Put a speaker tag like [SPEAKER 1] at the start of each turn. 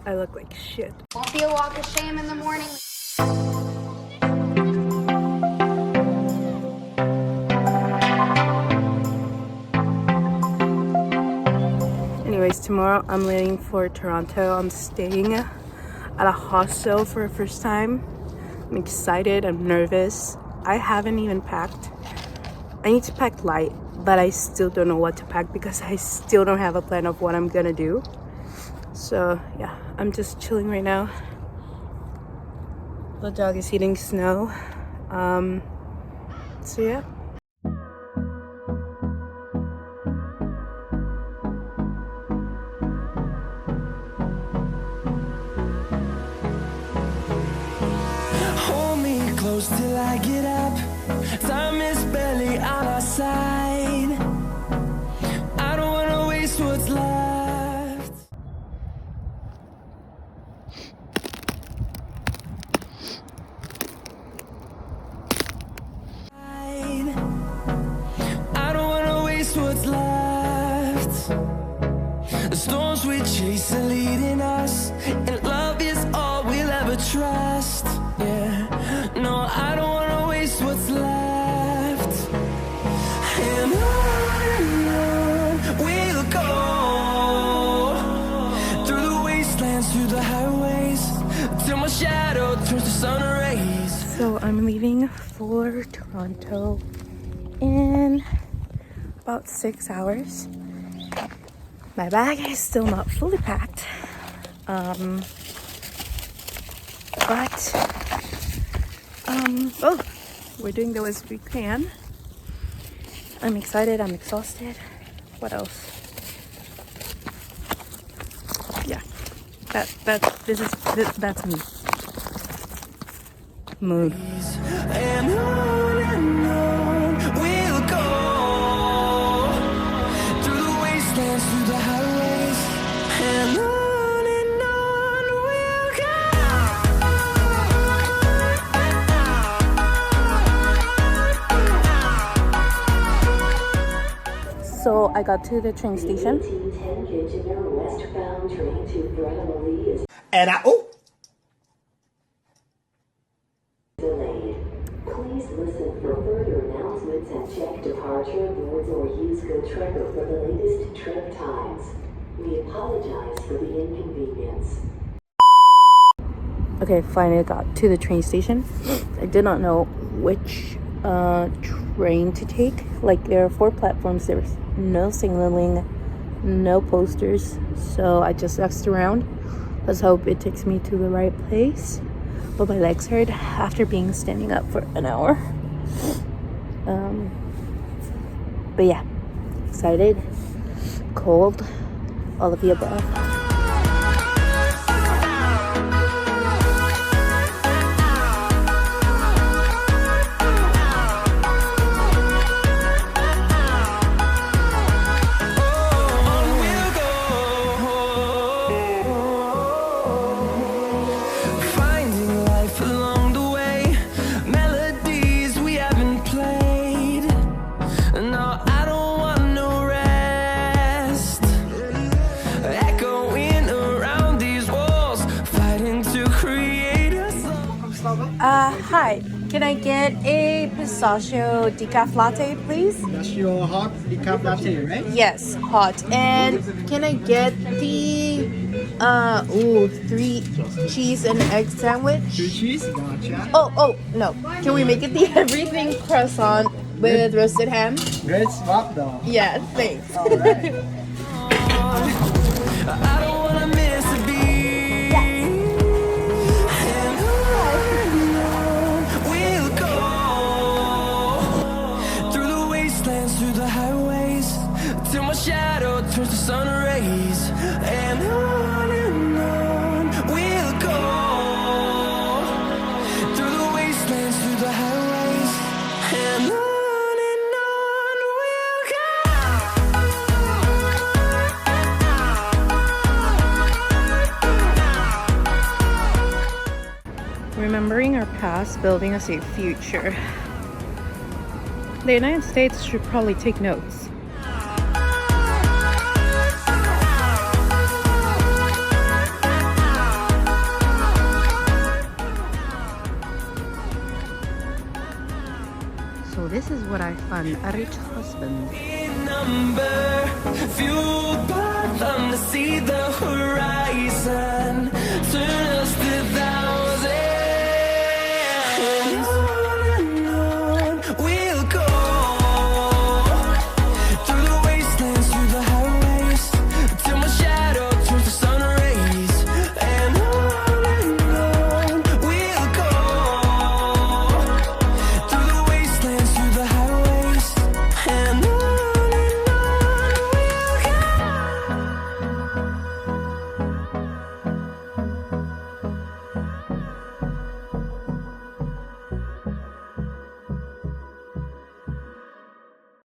[SPEAKER 1] I look like shit.
[SPEAKER 2] Won't be a walk of shame in the morning.
[SPEAKER 1] Anyways, tomorrow I'm leaving for Toronto. I'm staying at a hostel for the first time. I'm excited, I'm nervous. I haven't even packed. I need to pack light, but I still don't know what to pack because I still don't have a plan of what I'm gonna do. So yeah, I'm just chilling right now. The dog is eating snow. So yeah.
[SPEAKER 3] Hold me close till I get up. Time is barely on our side. I don't wanna waste what's left. I don't wanna waste what's left. The storms we chase are leading us, and love is all we'll ever trust. Yeah, no, I don't wanna waste what's left. And on we'll go, through the wastelands, through the highways, till my shadow turns to sun rays.
[SPEAKER 1] So I'm leaving for Toronto in about 6 hours. My bag is still not fully packed. Oh, we're doing the best we can. I'm excited, I'm exhausted. What else? Yeah, that's me. Mood.
[SPEAKER 3] And on we'll go, through the wastelands, through the highways, and on we'll go.
[SPEAKER 1] So I got to the train station.
[SPEAKER 4] And
[SPEAKER 5] delayed. Please listen for further announcements and check departure boards or use GoTrekker for the latest trip times. We apologize for the inconvenience.
[SPEAKER 1] Okay, finally got to the train station. I did not know which train to take. Like, there are 4 platforms. There was no signaling, no posters. So I just asked around. Let's hope it takes me to the right place. But my legs hurt after being standing up for an hour. But yeah, excited, cold, all of the above. Hi, can I get a pistachio decaf latte, please?
[SPEAKER 4] that's your hot decaf latte, right?
[SPEAKER 1] Yes, hot. And can I get the 3 cheese and egg sandwich?
[SPEAKER 4] 2 cheese, gotcha.
[SPEAKER 1] Oh, no. Can we make it the everything croissant with roasted ham?
[SPEAKER 4] Great swap though.
[SPEAKER 1] Yeah, thanks.
[SPEAKER 4] All right.
[SPEAKER 3] I don't wanna miss a beat. And on we'll go, through the wastelands, through the highways, till my shadow turns to sun rays. And on we'll go, through the wastelands, through the highways, and on we'll go.
[SPEAKER 1] Remembering our past, building us a future. The United States should probably take notes. what I find. A rich husband.
[SPEAKER 3] Number fueled by them to see the horizon.